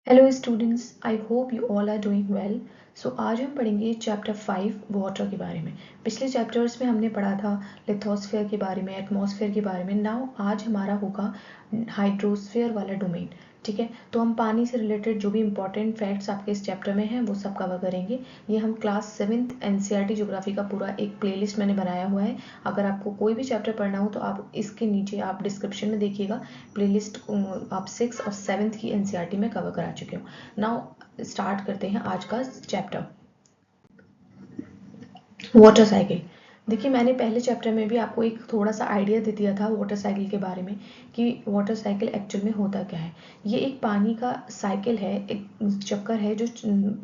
Hello students, I hope you all are doing well. So आज हम पढ़ेंगे chapter 5 water के बारे में। पिछले चैप्टर्स में हमने पढ़ा था लिथोस्फेयर के बारे में, एटमॉस्फेयर के बारे में। नाउ आज हमारा होगा हाइड्रोस्फेयर वाला डोमेन। ठीक है, तो हम पानी से रिलेटेड जो भी इंपॉर्टेंट फैक्ट्स आपके इस चैप्टर में हैं वो सब कवर करेंगे। ये हम क्लास 7th एनसीईआरटी ज्योग्राफी का पूरा एक प्लेलिस्ट मैंने बनाया हुआ है। अगर आपको कोई भी चैप्टर पढ़ना हो तो आप इसके नीचे आप डिस्क्रिप्शन में देखिएगा, प्लेलिस्ट आप 6 और 7th की एनसीईआरटी में कवर करा चुके हो। नाउ स्टार्ट करते हैं आज का चैप्टर, वाटर साइकिल। देखिए, मैंने पहले चैप्टर में भी आपको एक थोड़ा सा आइडिया दे दिया था वाटर साइकिल के बारे में कि वाटर साइकिल एक्चुअल में होता क्या है। ये एक पानी का साइकिल है, एक चक्कर है जो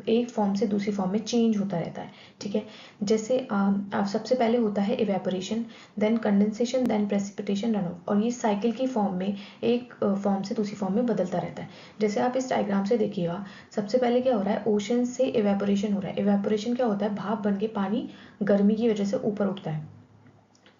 एक फॉर्म से दूसरी फॉर्म में चेंज होता रहता है। ठीक है, जैसे सबसे पहले होता है evaporation, then condensation, then precipitation, run off. और ये साइकिल की फॉर्म में एक फॉर्म से दूसरी फॉर्म में बदलता रहता है। जैसे आप इस डायग्राम से देखिएगा, सबसे पहले क्या हो रहा है, ओशन से इवेपोरेशन हो रहा है। इवेपोरेशन क्या होता है, भाप बन के पानी गर्मी की वजह से ऊपर उठता है।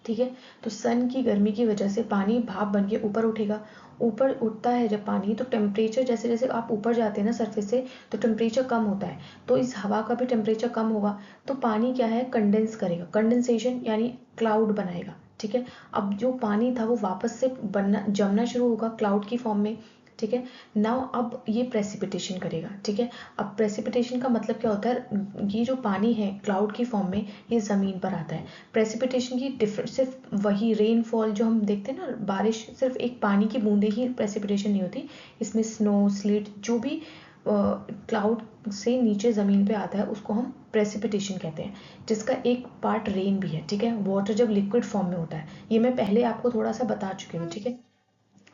ठीक है, तो सन की गर्मी की वजह से पानी भाप बन के ऊपर उठेगा। ऊपर उठता है जब पानी, तो टेम्परेचर जैसे जैसे आप ऊपर जाते हैं ना सरफेस से, तो टेम्परेचर कम होता है, तो इस हवा का भी टेम्परेचर कम होगा। तो पानी क्या है, कंडेंस करेगा, कंडेंसेशन यानी क्लाउड बनाएगा। ठीक है, अब जो पानी था वो वापस से बनना जमना शुरू होगा क्लाउड की फॉर्म में। ठीक है, नाउ अब ये प्रेसिपिटेशन करेगा। ठीक है, अब प्रेसिपिटेशन का मतलब क्या होता है, ये जो पानी है क्लाउड की फॉर्म में ये ज़मीन पर आता है। प्रेसिपिटेशन की डिफरेंट सिर्फ वही रेनफॉल जो हम देखते हैं ना, बारिश, सिर्फ एक पानी की बूंदे ही प्रेसिपिटेशन नहीं होती। इसमें स्नो, स्लिट, जो भी क्लाउड से नीचे ज़मीन पे आता है उसको हम प्रेसिपिटेशन कहते हैं, जिसका एक पार्ट रेन भी है। ठीक है, वाटर जब लिक्विड फॉर्म में होता है, ये मैं पहले आपको थोड़ा सा बता चुकी हूँ। ठीक है,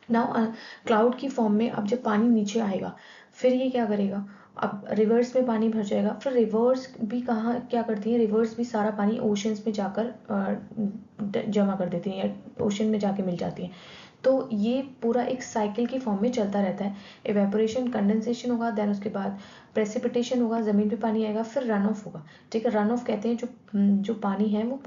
नाउ क्लाउड की फॉर्म में अब जब पानी नीचे आएगा, फिर ये क्या करेगा, अब रिवर्स में पानी भर जाएगा। फिर रिवर्स भी कहाँ क्या करती है, रिवर्स भी सारा पानी ओशंस में जाकर जमा कर देती है या ओशन में जाके मिल जाती है। तो ये पूरा एक साइकिल की फॉर्म में चलता रहता है। इवेपोरेशन, कंडेंसेशन होगा, देन उसके बाद प्रेसिपिटेशन होगा, ज़मीन पे पानी आएगा, फिर रन ऑफ होगा। ठीक है, रन ऑफ कहते हैं जो जो पानी है वो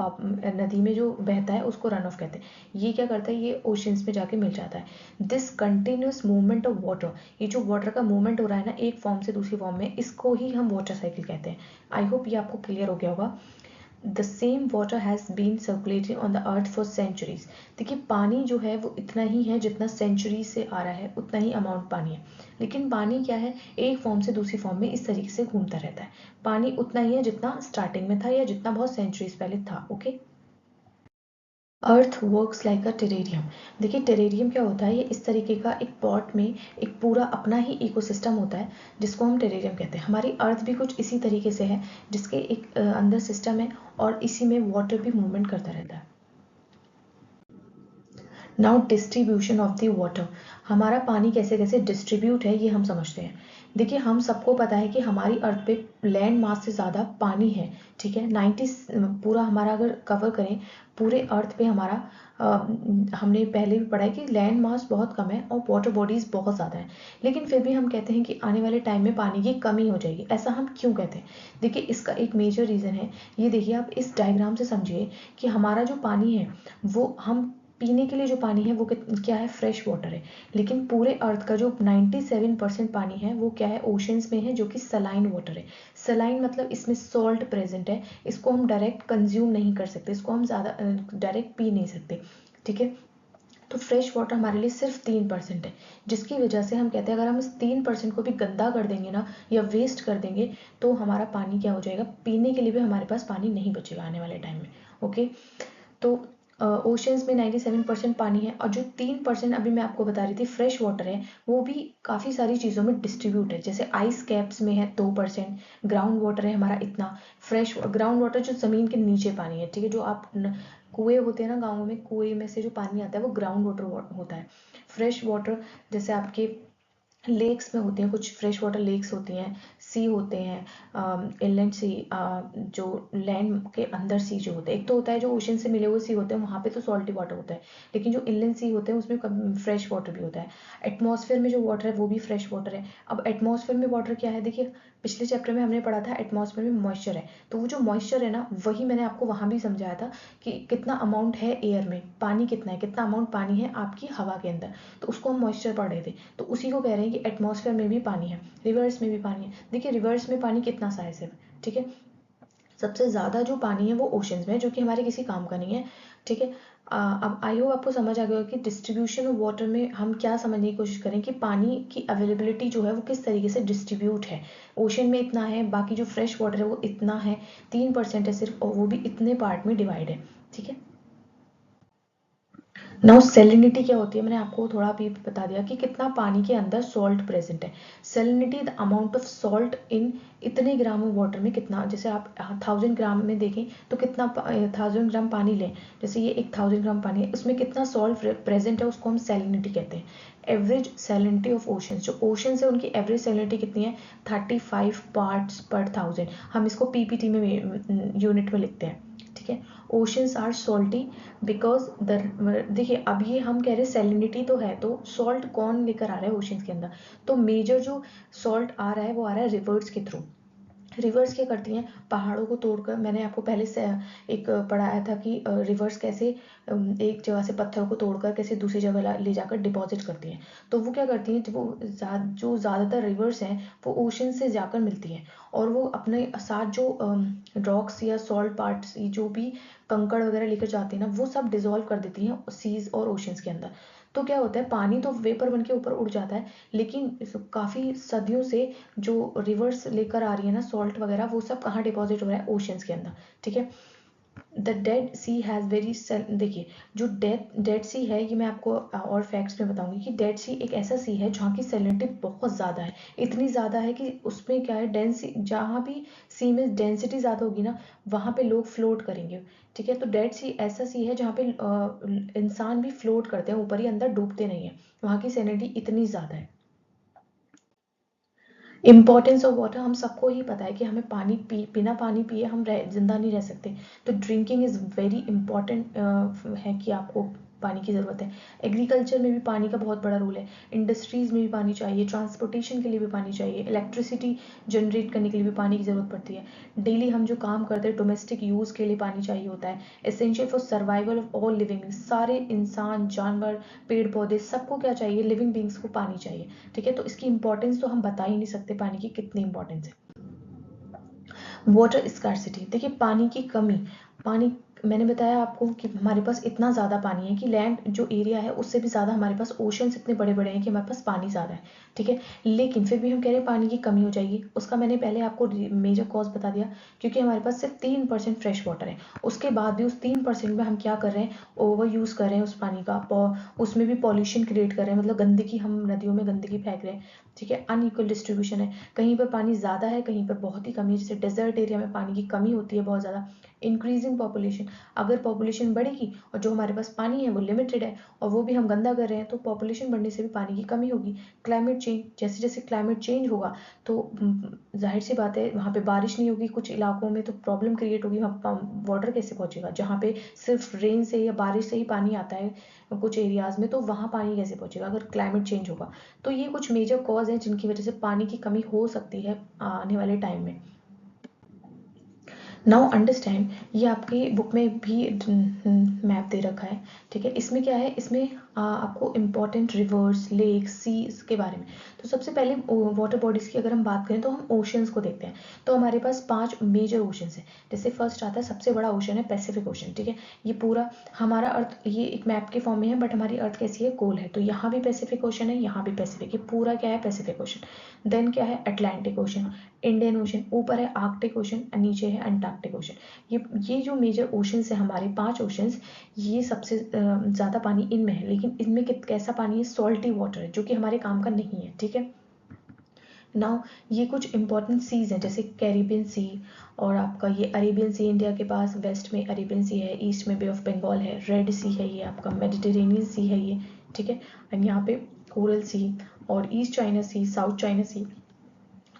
नदी में जो बहता है उसको रन ऑफ कहते हैं। ये क्या करता है, ये ओशंस में जाके मिल जाता है। This continuous movement of water, ये जो वाटर का मूवमेंट हो रहा है ना एक फॉर्म से दूसरी फॉर्म में, इसको ही हम वाटर साइकिल कहते हैं। आई होप ये आपको क्लियर हो गया होगा। The same water has been circulating on the earth for centuries. देखिए, पानी जो है वो इतना ही है जितना सेंचुरी से आ रहा है, उतना ही अमाउंट पानी है। लेकिन पानी क्या है, एक फॉर्म से दूसरी फॉर्म में इस तरीके से घूमता रहता है। पानी उतना ही है जितना स्टार्टिंग में था या जितना बहुत सेंचुरीज पहले था। ओके, अर्थ वर्क्स लाइक अ टेरेरियम। देखिए, टेरेरियम क्या होता है, ये इस तरीके का एक पॉट में एक पूरा अपना ही इकोसिस्टम होता है जिसको हम टेरेरियम कहते हैं। हमारी अर्थ भी कुछ इसी तरीके से है, जिसके एक अंदर सिस्टम है और इसी में वाटर भी मूवमेंट करता रहता है। Now distribution of the water, हमारा पानी कैसे कैसे डिस्ट्रीब्यूट है ये हम समझते हैं। देखिए, हम सबको पता है कि हमारी अर्थ पे लैंड मास से ज़्यादा पानी है। ठीक है, 90 पूरा हमारा अगर कवर करें पूरे अर्थ पे हमारा हमने पहले भी पढ़ा है कि लैंड मास बहुत कम है और वाटर बॉडीज़ बहुत ज़्यादा है। लेकिन फिर भी हम कहते हैं कि आने वाले टाइम में पानी की कमी हो जाएगी। ऐसा हम क्यों कहते हैं, देखिए इसका एक मेजर रीज़न है। ये देखिए, आप इस डायग्राम से समझिए कि हमारा जो पानी है वो हम पीने के लिए जो पानी है वो क्या है, फ्रेश वाटर है। लेकिन पूरे अर्थ का जो 97% पानी है वो क्या है, ओशंस में है, जो कि सलाइन वाटर है। सलाइन मतलब इसमें सॉल्ट प्रेजेंट है, इसको हम डायरेक्ट कंज्यूम नहीं कर सकते, इसको हम ज़्यादा डायरेक्ट पी नहीं सकते। ठीक है, तो फ्रेश वाटर हमारे लिए सिर्फ 3% है, जिसकी वजह से हम कहते हैं अगर हम इस 3% को भी गंदा कर देंगे ना या वेस्ट कर देंगे, तो हमारा पानी क्या हो जाएगा, पीने के लिए भी हमारे पास पानी नहीं बचेगा आने वाले टाइम में। ओके, तो ओशंस में 97% पानी है, और जो 3% अभी मैं आपको बता रही थी फ्रेश वाटर है, वो भी काफ़ी सारी चीज़ों में डिस्ट्रीब्यूट है। जैसे आइस कैप्स में है 2%, ग्राउंड वाटर है हमारा इतना। फ्रेश ग्राउंड वाटर जो ज़मीन के नीचे पानी है, ठीक है, जो आप कुएं होते हैं ना गाँवों में, कुएं में से जो पानी आता है वो ग्राउंड वाटर होता है। फ्रेश वाटर जैसे आपके लेक्स में होती हैं, कुछ फ्रेश वाटर लेक्स होती हैं, सी होते हैं, इनलैंड सी, जो लैंड के अंदर सी जो होते हैं, एक तो होता है जो ओशन से मिले हुए सी होते हैं, वहाँ पे तो सॉल्टी वाटर होता है। लेकिन जो इनलैंड सी होते हैं उसमें फ्रेश वाटर भी होता है। एटमॉस्फेयर में जो वाटर है वो भी फ्रेश वाटर है। अब एटमॉस्फेयर में वाटर क्या है, देखिए पिछले चैप्टर में हमने पढ़ा था एटमॉस्फेयर में मॉइस्चर है, तो वो जो मॉइस्चर है ना, वही मैंने आपको वहाँ भी समझाया था कि कितना अमाउंट है एयर में, पानी कितना है, कितना अमाउंट पानी है आपकी हवा के अंदर, तो उसको हम मॉइस्चर पढ़ रहे थे। तो उसी को कह रहे हैं हैं कि एटमॉस्फेयर में भी पानी है, रिवर्स में भी पानी है। देखिए रिवर्स में पानी कितना सा है सिर्फ, ठीक है, सबसे ज़्यादा जो पानी है वो ओशंस में है, जो कि हमारे किसी काम का नहीं है, ठीक है। अब आई होप आपको समझ आ गया होगा कि डिस्ट्रीब्यूशन ऑफ वाटर में हम क्या समझने की कोशिश करें कि पानी की अवेलेबिलिटी जो है वो किस तरीके से डिस्ट्रीब्यूट है। ओशन में इतना है, बाकी जो फ्रेश वाटर है वो इतना है, 3% है सिर्फ, और वो भी इतने पार्ट में डिवाइड है, ठीक है। नाउ सेलिनिटी क्या होती है, मैंने आपको थोड़ा अभी बता दिया कि कितना पानी के अंदर सॉल्ट प्रेजेंट है। Salinity the amount of salt in इतने ग्राम ऑफ वाटर में कितना, जैसे आप 1000 ग्राम में देखें तो कितना 1000 ग्राम पानी लें, जैसे ये 1000 ग्राम पानी है, उसमें कितना सॉल्ट प्रेजेंट है, उसको हम सेलिनिटी कहते हैं। एवरेज सेलिनिटी ऑफ ओशन, जो ओशन है उनकी एवरेज सेलिनिटी कितनी है, 35 पार्ट्स पर 1000। हम इसको पीपीटी में यूनिट में लिखते हैं, ठीक है। Oceans are salty because the, देखिए अब ये हम कह रहे हैं सेलिनिटी तो है, तो सॉल्ट कौन लेकर आ रहा है ओशंस के अंदर, तो मेजर जो सॉल्ट आ रहा है वो आ रहा है रिवर्स के थ्रू। रिवर्स क्या करती हैं, पहाड़ों को तोड़कर, मैंने आपको पहले से एक पढ़ाया था कि रिवर्स कैसे एक जगह से पत्थर को तोड़कर कैसे दूसरी जगह ले जाकर डिपॉजिट करती हैं। तो वो क्या करती हैं, वो जो ज़्यादातर रिवर्स हैं वो ओशन से जाकर मिलती हैं, और वो अपने साथ जो रॉक्स या सॉल्ट पार्ट्स जो भी कंकड़ वगैरह लेकर जाती हैं ना, वो सब डिजोल्व कर देती हैं सीज और ओशंस के अंदर। तो क्या होता है, पानी तो वेपर बन के ऊपर उड़ जाता है, लेकिन काफ़ी सदियों से जो रिवर्स लेकर आ रही है ना सॉल्ट वगैरह, वो सब कहाँ डिपॉजिट हो रहा है, ओशंस के अंदर, ठीक है। The dead sea has very, देखिए जो डेड सी है, ये मैं आपको और फैक्ट्स में बताऊंगी कि डेड सी एक ऐसा सी है जहाँ की सैलिनिटी बहुत ज़्यादा है, इतनी ज़्यादा है कि उसमें क्या है, डेंसी, जहाँ भी सी में डेंसिटी ज़्यादा होगी ना वहाँ पे लोग फ्लोट करेंगे, ठीक है। तो डेड सी ऐसा सी है जहाँ पे इंसान भी फ्लोट करते हैं ऊपर ही, अंदर डूबते नहीं है, वहाँ की सैलिनिटी इतनी ज़्यादा है। इम्पॉर्टेंस ऑफ वाटर हम सबको ही पता है कि हमें पानी बिना पानी पिए हम जिंदा नहीं रह सकते, तो ड्रिंकिंग इज़ वेरी इंपॉर्टेंट है कि आपको पानी की ज़रूरत है। एग्रीकल्चर में भी पानी का बहुत बड़ा रोल है, इंडस्ट्रीज़ में भी पानी चाहिए, ट्रांसपोर्टेशन के लिए भी पानी चाहिए, इलेक्ट्रिसिटी जनरेट करने के लिए भी पानी की ज़रूरत पड़ती है, डेली हम जो काम करते हैं डोमेस्टिक यूज़ के लिए पानी चाहिए होता है, essential for survival of all living, सारे इंसान जानवर पेड़ पौधे सबको क्या चाहिए, लिविंग बींग्स को पानी चाहिए, ठीक है। तो इसकी इंपॉर्टेंस तो हम बता ही नहीं सकते पानी की कितनी इंपॉर्टेंस है। वाटर स्कार्सिटी, देखिए पानी की कमी, पानी, मैंने बताया आपको कि हमारे पास इतना ज़्यादा पानी है कि लैंड जो एरिया है उससे भी ज़्यादा हमारे पास ओशंस इतने बड़े बड़े हैं कि हमारे पास पानी ज़्यादा है, ठीक है। लेकिन फिर भी हम कह रहे हैं पानी की कमी हो जाएगी, उसका मैंने पहले आपको मेजर कॉज बता दिया, क्योंकि हमारे पास सिर्फ 3% फ्रेश वाटर है, उसके बाद भी उस 3% में हम क्या कर रहे हैं, ओवर यूज़ कर रहे हैं उस पानी का, उसमें भी पॉल्यूशन क्रिएट कर रहे हैं, मतलब गंदगी, हम नदियों में गंदगी फेंक रहे हैं, ठीक है। अनइक्वल डिस्ट्रीब्यूशन है, कहीं पर पानी ज़्यादा है, कहीं पर बहुत ही कमी है, जैसे डेजर्ट एरिया में पानी की कमी होती है बहुत ज़्यादा। इंक्रीजिंग पॉपुलेशन, अगर पॉपुलेशन बढ़ेगी और जो हमारे पास पानी है वो लिमिटेड है और वो भी हम गंदा कर रहे हैं, तो पॉपुलेशन बढ़ने से भी पानी की कमी होगी। क्लाइमेट चेंज, जैसे जैसे क्लाइमेट चेंज होगा तो जाहिर सी बात है वहाँ पे बारिश नहीं होगी, कुछ इलाकों में तो प्रॉब्लम क्रिएट होगी, वहाँ वाटर कैसे पहुँचेगा, जहाँ पे सिर्फ रेन से या बारिश से ही पानी आता है कुछ एरियाज में, तो वहाँ पानी कैसे पहुँचेगा अगर क्लाइमेट चेंज होगा। तो ये कुछ मेजर कॉज हैं जिनकी वजह से पानी की कमी हो सकती है आने वाले टाइम में। नाउ अंडरस्टैंड, ये आपकी बुक में भी मैप दे रखा है, ठीक है। इसमें क्या है, इसमें आपको इम्पॉर्टेंट रिवर्स, लेक्स, सीज के बारे में। तो सबसे पहले वाटर बॉडीज की अगर हम बात करें तो हम ओशंस को देखते हैं। तो हमारे पास 5 मेजर ओशंस हैं, जैसे फर्स्ट आता है, सबसे बड़ा ओशन है पैसिफिक ओशन, ठीक है। ये पूरा हमारा अर्थ, ये एक मैप के फॉर्म में है बट हमारी अर्थ कैसी है, गोल है, तो यहाँ भी पैसिफिक ओशन है, यहाँ भी पैसिफिक, ये पूरा क्या है, पैसिफिक ओशन। देन क्या है, अटलांटिक ओशन, इंडियन ओशन, ऊपर है आर्कटिक ओशन, नीचे है अंटार्कटिक ओशन। ये जो मेजर ओशंस है हमारे 5 ओशंस, ये सबसे ज़्यादा पानी इनमें है, लेकिन इनमें कैसा पानी है, सॉल्टी वाटर है, जो कि हमारे काम का नहीं है, ठीक है। नाउ ये कुछ इंपॉर्टेंट सीज हैं, जैसे कैरिबियन सी, और आपका ये अरेबियन सी इंडिया के पास, वेस्ट में अरेबियन सी है, ईस्ट में बे ऑफ बंगाल है, रेड सी है, ये आपका मेडिटेरेनियन सी है ये, ठीक है। एंड यहाँ पे कोरल सी, और ईस्ट चाइना सी, साउथ चाइना सी,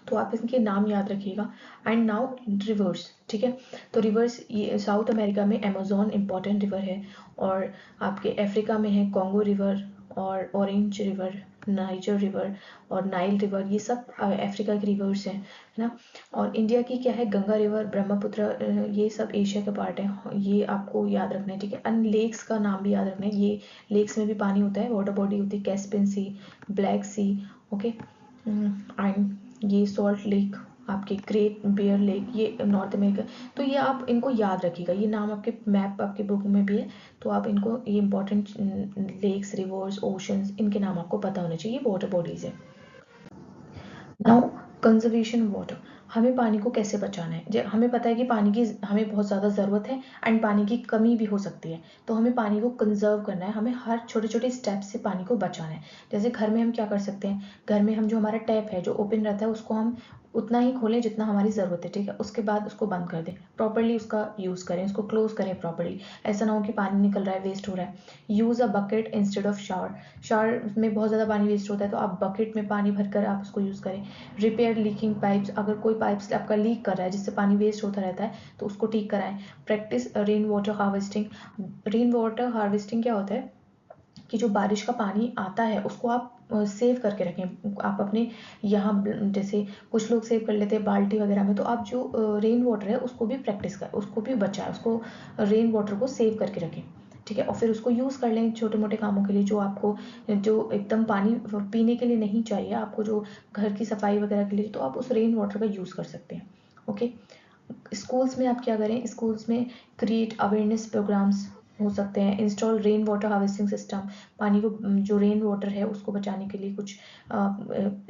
तो आप इनके नाम याद रखिएगा। एंड नाउ रिवर्स, ठीक है। तो रिवर्स, ये साउथ अमेरिका में अमेजोन इंपॉर्टेंट रिवर है, और आपके अफ्रीका में है कॉन्गो रिवर, और ऑरेंज रिवर, नाइजर रिवर, और नाइल रिवर, ये सब अफ्रीका के रिवर्स हैं, है ना। और इंडिया की क्या है, गंगा रिवर, ब्रह्मपुत्र, ये सब एशिया का पार्ट है, ये आपको याद रखना है, ठीक है। अन्य लेक्स का नाम भी याद रखना है, ये लेक्स में भी पानी होता है, वाटर बॉडी होती है, Caspian sea, black sea, okay. And ये सॉल्ट लेक, आपके ग्रेट बियर लेक, ये नॉर्थ अमेरिका। तो ये आप इनको याद रखिएगा, ये नाम आपके मैप आपके बुक में भी है, तो आप इनको, ये इंपॉर्टेंट लेक्स, रिवर्स, ओशंस, इनके नाम आपको पता होने चाहिए, वाटर बॉडीज है। नाउ कंजर्वेशन वाटर, हमें पानी को कैसे बचाना है। जब हमें पता है कि पानी की हमें बहुत ज़्यादा ज़रूरत है एंड पानी की कमी भी हो सकती है, तो हमें पानी को कंजर्व करना है, हमें हर छोटे छोटे स्टेप से पानी को बचाना है। जैसे घर में हम क्या कर सकते हैं, घर में हम जो हमारा टैप है जो ओपन रहता है उसको हम उतना ही खोलें जितना हमारी ज़रूरत है, ठीक है। उसके बाद उसको बंद कर दें, प्रॉपरली उसका यूज़ करें, उसको क्लोज करें प्रॉपरली, ऐसा ना हो कि पानी निकल रहा है, वेस्ट हो रहा है। Use a bucket instead of shower, shower में बहुत ज़्यादा पानी वेस्ट होता है, तो आप बकेट में पानी भरकर आप उसको यूज़ करें। रिपेयर लीकिंग पाइप्स, अगर कोई पाइप्स आपका लीक कर रहा है जिससे पानी वेस्ट होता रहता है तो उसको ठीक कराएं। Practice rain water harvesting, rain water harvesting क्या होता है कि जो बारिश का पानी आता है उसको आप सेव करके रखें। आप अपने यहाँ जैसे कुछ लोग सेव कर लेते हैं बाल्टी वगैरह में, तो आप जो रेन वाटर है उसको भी प्रैक्टिस कर, उसको भी बचाएं, उसको रेन वाटर को सेव करके रखें, ठीक है। और फिर उसको यूज़ कर लें छोटे मोटे कामों के लिए, जो आपको जो एकदम पानी पीने के लिए नहीं चाहिए आपको, जो घर की सफाई वगैरह के लिए, तो आप उस रेन वाटर का यूज़ कर सकते हैं। ओके। स्कूल्स में आप क्या करें, स्कूल्स में क्रिएट अवेयरनेस प्रोग्राम्स हो सकते हैं, install rain water harvesting system, पानी को जो रेन वाटर है उसको बचाने के लिए कुछ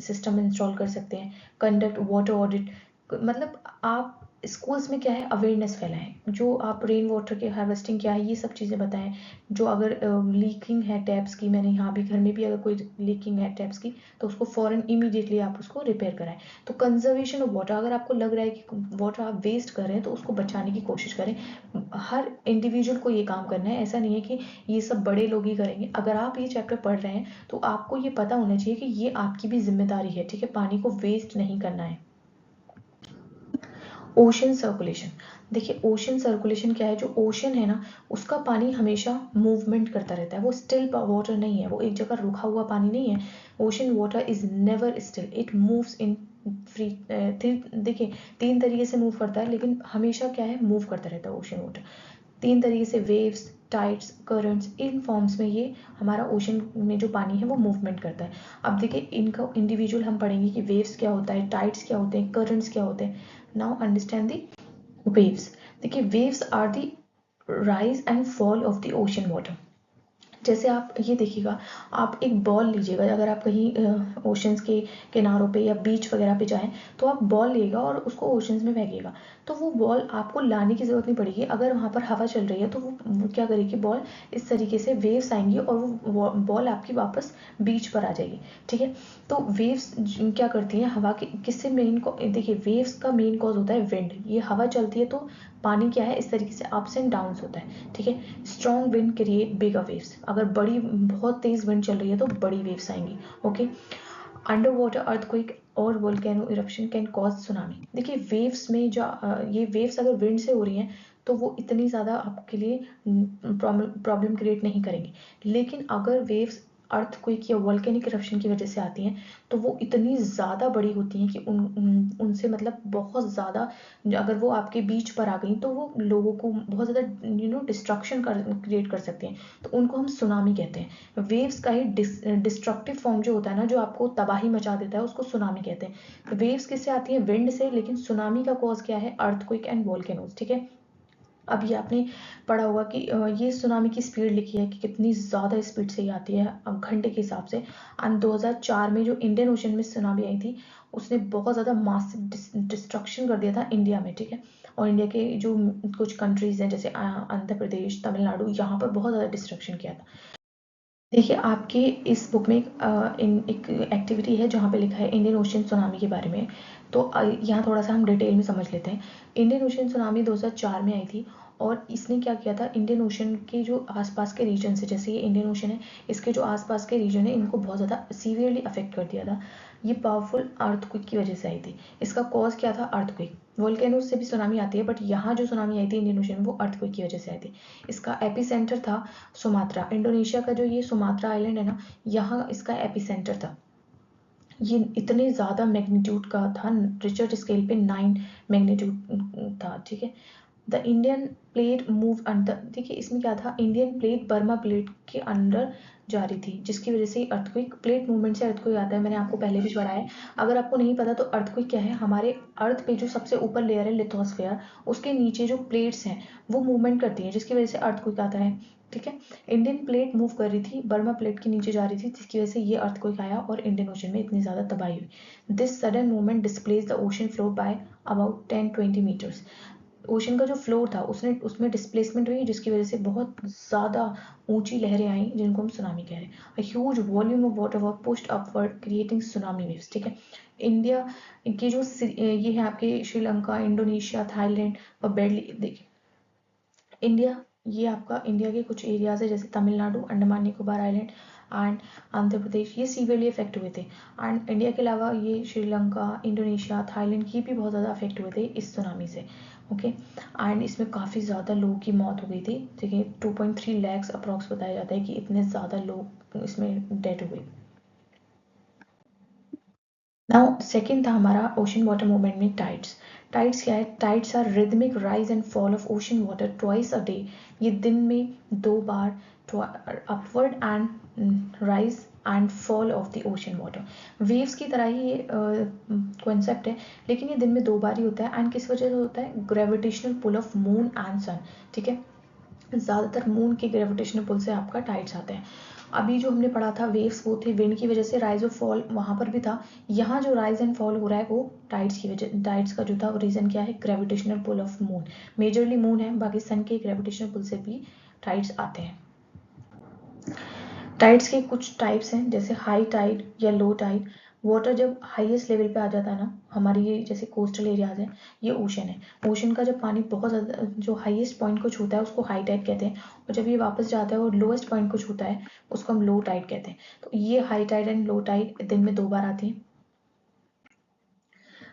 सिस्टम इंस्टॉल कर सकते हैं। कंडक्ट वाटर ऑडिट, मतलब आप स्कूल्स में क्या है अवेयरनेस फैलाएं, जो आप रेन वाटर के हार्वेस्टिंग क्या है ये सब चीज़ें बताएं। जो अगर लीकिंग है टैप्स की, मैंने यहाँ भी घर में भी अगर कोई लीकिंग है टैप्स की तो उसको फ़ौरन इमीडिएटली आप उसको रिपेयर कराएं। तो कंजर्वेशन ऑफ वाटर, अगर आपको लग रहा है कि वाटर आप वेस्ट कर रहे हैं तो उसको बचाने की कोशिश करें। हर इंडिविजुअल को ये काम करना है, ऐसा नहीं है कि ये सब बड़े लोग ही करेंगे। अगर आप ये चैप्टर पढ़ रहे हैं तो आपको ये पता होना चाहिए कि ये आपकी भी जिम्मेदारी है, ठीक है, पानी को वेस्ट नहीं करना है। ओशन सर्कुलेशन, देखिए ओशन सर्कुलेशन क्या है, जो ओशन है ना उसका पानी हमेशा मूवमेंट करता रहता है, वो स्टिल वाटर नहीं है, वो एक जगह रुका हुआ पानी नहीं है। Ocean water is never still, it moves in free. देखिए तीन तरीके से मूव करता है, लेकिन हमेशा क्या है मूव करता रहता है ओशन वाटर। तीन तरीके से, वेव्स, टाइड्स, करंट्स, इन फॉर्म्स में ये हमारा ओशन में जो पानी है वो मूवमेंट करता है। अब देखिए इनका इंडिविजुअल हम पढ़ेंगे कि वेव्स क्या होता है, टाइड्स क्या होते हैं, करंट्स क्या होते हैं। Now understand the waves. देखिए waves are the rise and fall of the ocean water. जैसे आप ये देखिएगा, आप एक बॉल लीजिएगा, अगर आप कहीं ओशंस के किनारों पे या बीच वगैरह पे जाएं तो आप बॉल लेगा और उसको ओशंस में फेंकिएगा, तो वो बॉल आपको लाने की ज़रूरत नहीं पड़ेगी। अगर वहाँ पर हवा चल रही है तो वो क्या करेगी, बॉल इस तरीके से वेव्स आएंगी और वो बॉल आपकी वापस बीच पर आ जाएगी, ठीक है। तो वेव्स क्या करती हैं, हवा के किससे मेन को, देखिए वेव्स का मेन कॉज होता है विंड। ये हवा चलती है तो पानी क्या है इस तरीके से अप्स एंड डाउन्स होता है, ठीक है। स्ट्रॉन्ग विंड क्रिएट बिगर वेव्स, अगर बड़ी बहुत तेज विंड चल रही है तो बड़ी वेव्स आएंगी। ओके। अंडर वाटर अर्थक्वेक और volcano eruption can cause tsunami. देखिए वेव्स में जो ये वेव्स अगर विंड से हो रही हैं तो वो इतनी ज़्यादा आपके लिए प्रॉब्लम क्रिएट नहीं करेंगी, लेकिन अगर वेव्स अर्थक्वेक या वोल्केनिक इरप्शन की वजह से आती हैं तो वो इतनी ज़्यादा बड़ी होती हैं कि उनसे मतलब बहुत ज़्यादा, अगर वो आपके बीच पर आ गई तो वो लोगों को बहुत ज़्यादा डिस्ट्रक्शन क्रिएट कर सकती हैं, तो उनको हम सुनामी कहते हैं। वेव्स का ही डिस्ट्रक्टिव फॉर्म जो होता है ना, जो आपको तबाही मचा देता है, उसको सुनामी कहते हैं। वेव्स किससे आती है, विंड से, लेकिन सुनामी का कॉज क्या है, अर्थक्वेक एंड वोल्केनोज, ठीक है। अब ये आपने पढ़ा होगा कि ये सुनामी की स्पीड लिखी है कि कितनी ज़्यादा स्पीड से ये आती है घंटे के हिसाब से। एंड 2004 में जो इंडियन ओशन में सुनामी आई थी उसने बहुत ज़्यादा मासिव डिस्ट्रक्शन कर दिया था इंडिया में, ठीक है। और इंडिया के जो कुछ कंट्रीज़ हैं जैसे आंध्र प्रदेश, तमिलनाडु, यहाँ पर बहुत ज़्यादा डिस्ट्रक्शन किया था। देखिए आपके इस बुक में एक एक्टिविटी है जहाँ पे लिखा है इंडियन ओशन सुनामी के बारे में, तो यहाँ थोड़ा सा हम डिटेल में समझ लेते हैं। इंडियन ओशन सुनामी 2004 में आई थी और इसने क्या किया था, इंडियन ओशन के जो आसपास के रीजन से, जैसे ये इंडियन ओशन है इसके जो आसपास के रीजन है इनको बहुत ज़्यादा सीवियरली अफेक्ट कर दिया था। ये पावरफुल अर्थक्वेक की वजह से आई थी। इसका कॉज क्या था, अर्थक्वेक। वोल्केनोज से भी सुनामी आती है बट यहाँ जो सुनामी आई थी इंडियन ओशन में वो अर्थक्वेक की वजह से आई थी। इसका एपिसेंटर था सुमात्रा, इंडोनेशिया का जो ये सुमात्रा आइलैंड है ना, यहाँ इसका एपिसेंटर था। ये इतने ज़्यादा मैग्नीट्यूड का था, रिचर्ड स्केल पे 9 मैग्नीट्यूड था, ठीक है। The Indian plate move under, देखिए इसमें क्या था, इंडियन प्लेट बर्मा प्लेट के अंडर जा रही थी, जिसकी वजह से अर्थक्वेक, प्लेट मूवमेंट से अर्थक्वेक आता है, मैंने आपको पहले भी पढ़ाया है। अगर आपको नहीं पता तो अर्थक्वेक क्या है, हमारे अर्थ पे जो सबसे ऊपर लेयर है लिथोस्फेयर, उसके नीचे जो प्लेट्स हैं वो मूवमेंट करती हैं, जिसकी वजह से अर्थक्वेक आता है। ठीक है, इंडियन प्लेट मूव कर रही थी, बर्मा प्लेट के नीचे जा रही थी, जिसकी वजह से ये अर्थक्वेक आया और इंडियन ओशन में इतनी ज़्यादा तबाही हुई। This sudden movement displace the ocean floor by about 10-20 metres. Ocean का जो फ्लोर था उसमें डिस्प्लेसमेंट हुई, जिसकी वजह से बहुत ज़्यादा ऊंची लहरें आई, जिनको हम सुनामी कह रहे हैं। A huge volume of water were pushed upward creating tsunami waves. ठीक है, इंडिया के जो ये है आपके श्रीलंका, इंडोनेशिया, थाईलैंड और बेडली, देखिए इंडिया, ये आपका इंडिया के कुछ एरियाज है जैसे तमिलनाडु, अंडमान निकोबार आइलैंड एंड आंध्र प्रदेश, ये सीवियरली अफेक्ट हुए थे। एंड इंडिया के अलावा ये श्रीलंका, इंडोनेशिया, थाईलैंड, ये भी बहुत ज़्यादा अफेक्ट हुए थे इस सुनामी से। ओके, एंड इसमें काफ़ी ज़्यादा लोगों की मौत हो गई थी। ठीक है, 2.3 लैक्स अप्रॉक्स बताया जाता है कि इतने ज़्यादा लोग इसमें डेड हुए। नाउ सेकेंड था हमारा ओशन वाटर मूवमेंट में टाइड्स। टाइड्स क्या है, tides are rhythmic rise and fall of ocean water twice a day. ये दिन में 2 बार upward and rise and fall of the ocean water. Waves की तरह ही ये कॉन्सेप्ट है, लेकिन ये दिन में 2 बार ही होता है। एंड किस वजह से होता है, gravitational pull of moon and sun. ठीक है, ज़्यादातर मून के ग्रेविटेशनल पुल से आपका टाइड्स आते हैं। अभी जो हमने पढ़ा था वेव्स, वो थे विंड की वजह से राइज और फॉल, वहाँ पर भी था। यहाँ जो राइज एंड फॉल हो रहा है वो टाइड्स की वजह, टाइड्स का जो था वो रीज़न क्या है, gravitational pull of moon. Majorly moon है, बाकी सन के ग्रेविटेशनल पुल से भी टाइड्स आते हैं। टाइड्स के कुछ टाइप्स हैं, जैसे हाई टाइड या लो टाइड। वाटर जब हाईएस्ट लेवल पे आ जाता है ना, हमारी ये जैसे कोस्टल एरियाज हैं, ये ओशन है, ओशन का जब पानी बहुत ज़्यादा जो हाईएस्ट पॉइंट को छूता है उसको हाई टाइड कहते हैं, और जब ये वापस जाता है और लोएस्ट पॉइंट को छूता है उसको हम लो टाइड कहते हैं। तो ये high tide and low tide दिन में 2 बार आती हैं।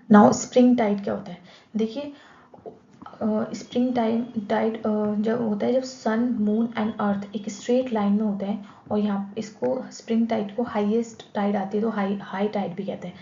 नाउ स्प्रिंग टाइड क्या होता है, देखिए स्प्रिंग टाइड जब होता है जब सन, मून एंड अर्थ एक स्ट्रेट लाइन में होते हैं, और यहाँ इसको स्प्रिंग टाइड को हाईएस्ट टाइड आती है तो हाई टाइड भी कहते हैं,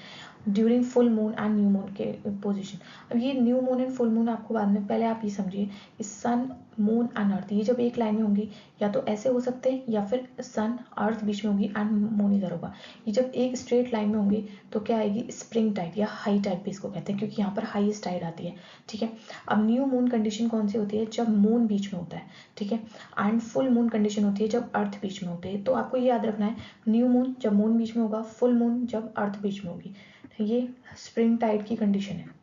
during full moon and new moon के पोजीशन। अब ये new moon and full moon आपको बाद में, पहले आप ये समझिए, सन, मून एंड अर्थ ये जब एक लाइन में होंगी, या तो ऐसे हो सकते हैं या फिर सन अर्थ बीच में होगी एंड मून इधर होगा। ये जब एक स्ट्रेट लाइन में होंगी तो क्या आएगी, स्प्रिंग टाइड या हाई टाइड भी इसको कहते हैं, क्योंकि यहाँ पर हाईएस्ट टाइड आती है। ठीक है, अब न्यू मून कंडीशन कौन सी होती है, जब मून बीच में होता है। ठीक है, एंड फुल मून कंडीशन होती है जब अर्थ बीच में होती है। तो आपको ये याद रखना है, न्यू मून जब मून बीच में होगा, फुल मून जब अर्थ बीच में होगी। ये स्प्रिंग टाइड की कंडीशन है।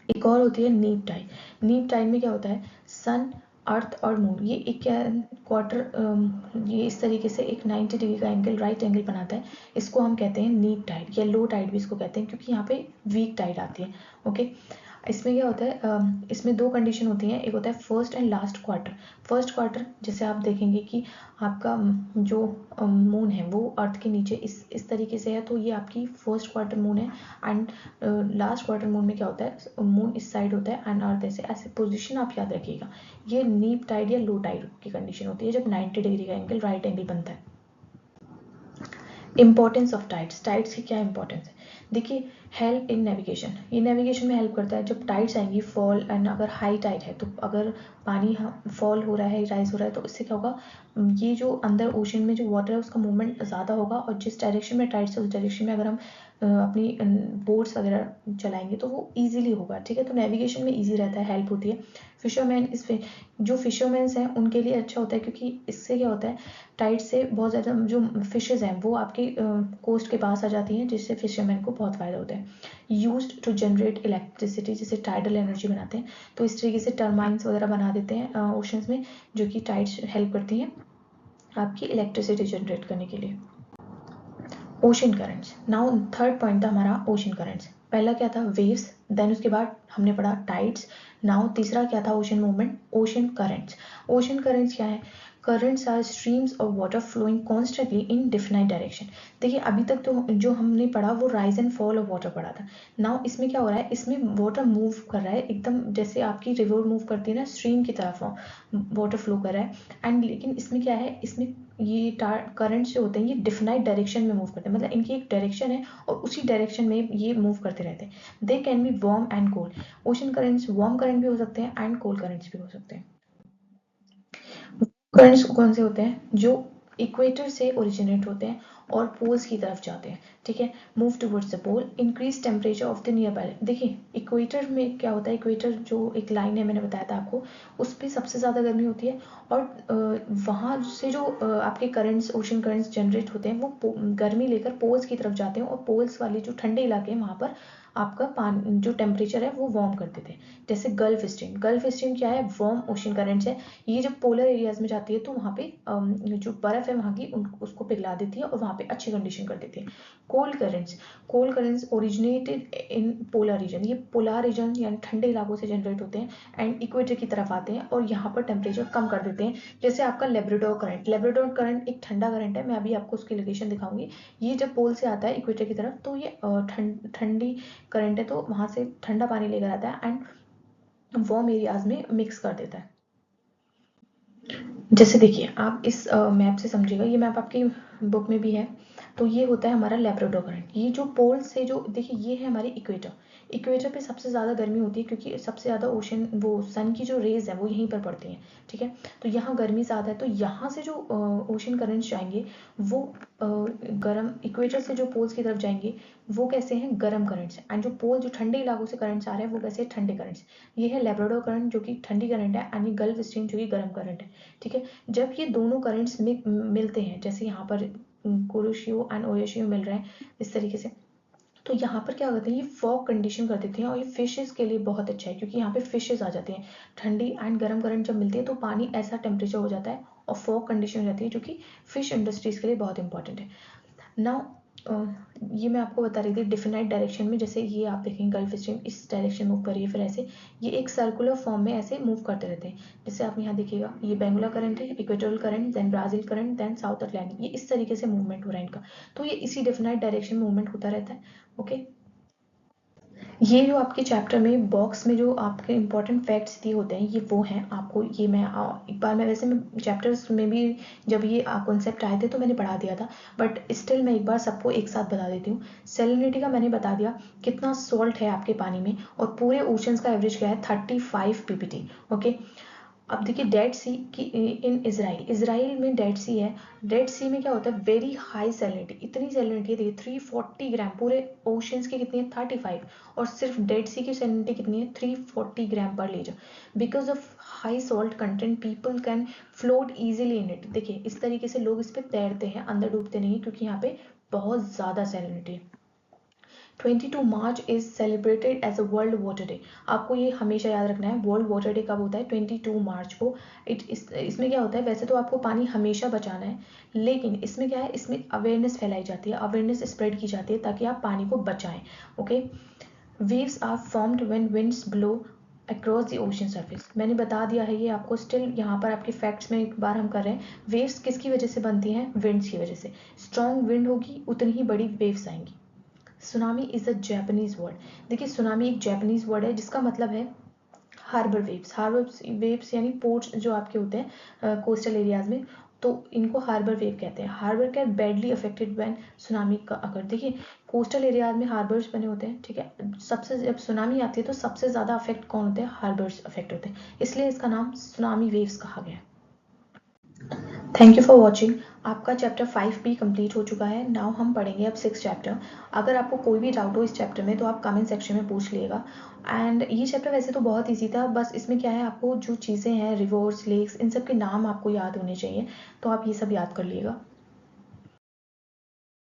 एक और होती है नीप टाइड। नीप टाइड में क्या होता है, सन, अर्थ और मून ये एक क्या क्वार्टर, ये इस तरीके से एक 90 डिग्री का एंगल, राइट एंगल बनाता है, इसको हम कहते हैं नीप टाइड, या लो टाइड भी इसको कहते हैं, क्योंकि यहाँ पे वीक टाइड आती है। ओके, इसमें क्या होता है, इसमें 2 कंडीशन होती हैं, एक होता है first and last quarter. First quarter जैसे आप देखेंगे कि आपका जो मून है वो अर्थ के नीचे इस तरीके से है, तो ये आपकी फर्स्ट क्वार्टर मून है। एंड लास्ट क्वार्टर मून में क्या होता है, मून इस साइड होता है एंड अर्थ ऐसे, ऐसे पोजीशन आप याद रखिएगा। ये नीप टाइड या लो टाइड की कंडीशन होती है जब 90 डिग्री का एंगल, राइट एंगल बनता है। इंपॉर्टेंस ऑफ टाइड्स, टाइड्स की क्या इंपॉर्टेंस है, देखिए हेल्प इन नेविगेशन, ये नेविगेशन में हेल्प करता है। जब टाइड्स आएंगी, फॉल एंड अगर हाई टाइड है तो अगर पानी फॉल हो रहा है, राइज हो रहा है, तो इससे क्या होगा, ये जो अंदर ओशन में जो वाटर है उसका मूवमेंट ज़्यादा होगा, और जिस डायरेक्शन में टाइड्स है उस डायरेक्शन में अगर हम अपनी बोट्स वगैरह चलाएंगे तो वो ईजिली होगा। ठीक है, तो नेविगेशन में ईजी रहता है, हेल्प होती है। फिशरमैन, जो फिशरमैन्स हैं उनके लिए अच्छा होता है, क्योंकि इससे क्या होता है, टाइड से बहुत ज़्यादा जो फिशेज़ हैं वो आपके कोस्ट के पास आ जाती हैं, जिससे फिशरमैन को बहुत फ़ायदा होता है। यूज्ड टू जनरेट इलेक्ट्रिसिटी, जैसे टाइडल एनर्जी बनाते हैं, तो इस तरीके से टर्माइंस वगैरह बना देते हैं ओशंस में, जो कि टाइड्स हेल्प करती हैं आपकी इलेक्ट्रिसिटी जनरेट करने के लिए। Ocean currents, now third point था हमारा ओशन करंट्स। पहला क्या था, वेव्स, देन उसके बाद हमने पढ़ा टाइड्स। नाउ तीसरा क्या था, ocean movement, ocean currents. Ocean currents क्या है, currents are streams of water flowing constantly in definite direction. देखिए अभी तक तो जो हमने पढ़ा वो rise and fall of water पढ़ा था। नाउ इसमें क्या हो रहा है, इसमें वाटर मूव कर रहा है एकदम जैसे आपकी रिवर मूव करती है ना, स्ट्रीम की तरफ वाटर फ्लो कर रहा है। एंड लेकिन इसमें क्या है, इसमें ये करंट्स जो होते हैं ये डिफिनाइट डायरेक्शन में मूव करते हैं, मतलब इनकी एक डायरेक्शन है और उसी डायरेक्शन में ये मूव करते रहते हैं। They can be warm and cold. Ocean currents warm current भी हो सकते हैं एंड कोल्ड करंट्स भी हो सकते हैं। करंट्स कौन से होते हैं, जो इक्वेटर से ओरिजिनेट होते हैं और पोल्स की तरफ जाते हैं, ठीक है। Move towards the pole, increase temperature of the nearby. देखिए इक्वेटर में क्या होता है, इक्वेटर जो एक लाइन है मैंने बताया था आपको, उस पर सबसे ज़्यादा गर्मी होती है और वहाँ से जो आपके करंट्स, ओशन करंट्स जनरेट होते हैं वो गर्मी लेकर पोल्स की तरफ जाते हैं और पोल्स वाले जो ठंडे इलाके हैं वहाँ पर आपका पानी जो टेम्परेचर है वो वार्म कर देते हैं। जैसे गल्फ स्ट्रीम, गल्फ स्ट्रीम क्या है, वार्म ओशन करंट्स है। ये जब पोलर एरियाज में जाती है तो वहाँ पे जो बर्फ है वहाँ की उसको पिघला देती है और वहाँ पे अच्छी कंडीशन कर देती है। Cold currents, cold currents originated in polar region, ये पोलर रीजन यानी ठंडे इलाकों से जनरेट होते हैं एंड इक्वेटर की तरफ आते हैं और यहाँ पर टेम्परेचर कम कर देते हैं। जैसे आपका लेब्राडोर करंट, लेब्राडोर करंट एक ठंडा करंट है, मैं अभी आपको उसकी लोकेशन दिखाऊंगी। ये जब पोल से आता है इक्वेटर की तरफ तो ये ठंडी करंट है, तो वहाँ से ठंडा पानी लेकर आता है एंड वार्म एरियाज में मिक्स कर देता है। जैसे देखिए आप इस मैप से समझिएगा, ये मैप आपकी बुक में भी है। तो ये होता है हमारा लेब्राडोर करंट। ये जो पोल से जो देखिए ये है हमारी इक्वेटर, इक्वेटर पे सबसे ज़्यादा गर्मी होती है क्योंकि सबसे ज़्यादा ओशन वो सन की जो रेज है वो यहीं पर पड़ती हैं, ठीक है। तो यहाँ गर्मी ज़्यादा है, तो यहाँ से जो ओशन करंट्स जाएंगे वो गर्म, इक्वेटर से जो पोल्स की तरफ जाएंगे वो कैसे हैं, गर्म करंट्स, एंड जो पोल जो ठंडे इलाकों से करंट्स आ रहे हैं वो कैसे ठंडे करंट्स। ये है लेब्राडोर करंट जो कि ठंडी करंट है एंड ये गल्फ स्ट्रीम जो कि गर्म करंट है, ठीक है। जब ये दोनों करंट्स मिलते हैं, जैसे यहाँ पर कुरोशियो एंड ओयोशियो मिल रहे हैं इस तरीके से, तो यहाँ पर क्या करते हैं, ये फॉग कंडीशन कर देते हैं और ये फिशेस के लिए बहुत अच्छा है क्योंकि यहाँ पे फिशेस आ जाते हैं। ठंडी एंड गर्म करंट जब मिलती है तो पानी ऐसा टेम्परेचर हो जाता है और फॉग कंडीशन हो जाती है जो कि फिश इंडस्ट्रीज के लिए बहुत इंपॉर्टेंट है। नाउ ये मैं आपको बता रही थी डिफिनाइट डायरेक्शन में, जैसे ये आप देखेंगे गल्फ स्ट्रीम इस डायरेक्शन मूव कर रही है, फिर ऐसे ये एक सर्कुलर फॉर्म में ऐसे मूव करते रहते हैं। जैसे आप यहाँ देखिएगा, ये बेंगुला करंट है, equatorial current, then Brazil current, then south Atlantic, ये इस तरीके से मूवमेंट हो रहा है इनका। तो ये इसी डिफिनाइट डायरेक्शन में मूवमेंट होता रहता है, ओके। ये जो आपके चैप्टर में बॉक्स में जो आपके इंपॉर्टेंट फैक्ट्स दिए होते हैं ये वो हैं आपको, ये मैं एक बार मैं वैसे मैं चैप्टर्स में भी जब ये कॉन्सेप्ट आए थे तो मैंने पढ़ा दिया था, बट स्टिल मैं एक बार सबको एक साथ बता देती हूँ। सेलिनिटी का मैंने बता दिया, कितना सॉल्ट है आपके पानी में, और पूरे ओशंस का एवरेज क्या है 35 ppt, ओके। अब देखिए डेड सी की इन इसराइल, इसराइल में डेड सी है, डेड सी में क्या होता है, वेरी हाई सैलिनिटी, इतनी सैलिनिटी है देखिए 340 ग्राम, पूरे ओशंस की कितनी है 35, और सिर्फ डेड सी की सैलिनिटी कितनी है 340 ग्राम पर litre. Because of high salt content people can float easily in it. देखिए इस तरीके से लोग इस पर तैरते हैं, अंदर डूबते नहीं क्योंकि यहाँ पे बहुत ज़्यादा सैलिनिटी है। 22 March is celebrated as a world water day. आपको ये हमेशा याद रखना है, वर्ल्ड वाटर डे कब होता है, 22 मार्च को। इसमें क्या होता है, वैसे तो आपको पानी हमेशा बचाना है, लेकिन इसमें क्या है, इसमें अवेयरनेस फैलाई जाती है, अवेयरनेस स्प्रेड की जाती है ताकि आप पानी को बचाएं, okay. Waves are formed when winds blow across the ocean surface, मैंने बता दिया है ये आपको, स्टिल यहाँ पर आपके फैक्ट्स में एक बार हम कर रहे हैं। वेव्स किसकी वजह से बनती हैं, विंड्स की वजह से। स्ट्रॉन्ग विंड होगी उतनी ही बड़ी वेव्स आएंगी। Tsunami is a Japanese word, देखिए सुनामी एक जैपनीज वर्ड है जिसका मतलब है हार्बर वेव्स। हार्बर वेव्स यानी पोर्ट्स जो आपके होते हैं कोस्टल एरियाज में, तो इनको हार्बर वेव कहते हैं। Harbour can badly affected when tsunami का अगर, देखिए कोस्टल एरियाज में हार्बर्स बने होते हैं, ठीक है। सबसे जब सुनामी आती है तो सबसे ज़्यादा अफेक्ट कौन होते हैं, हार्बर्स अफेक्ट होते हैं, इसलिए इसका नाम सुनामी वेव्स कहा गया है। Thank you for watching. आपका चैप्टर 5 भी कंप्लीट हो चुका है। नाउ हम पढ़ेंगे अब 6 चैप्टर। अगर आपको कोई भी डाउट हो इस चैप्टर में तो आप कमेंट सेक्शन में पूछ लिएगा। एंड ये चैप्टर वैसे तो बहुत ईजी था, बस इसमें क्या है, आपको जो चीज़ें हैं रिवर्स, लेक्स, इन सब के नाम आपको याद होने चाहिए, तो आप ये सब याद कर लिएगा।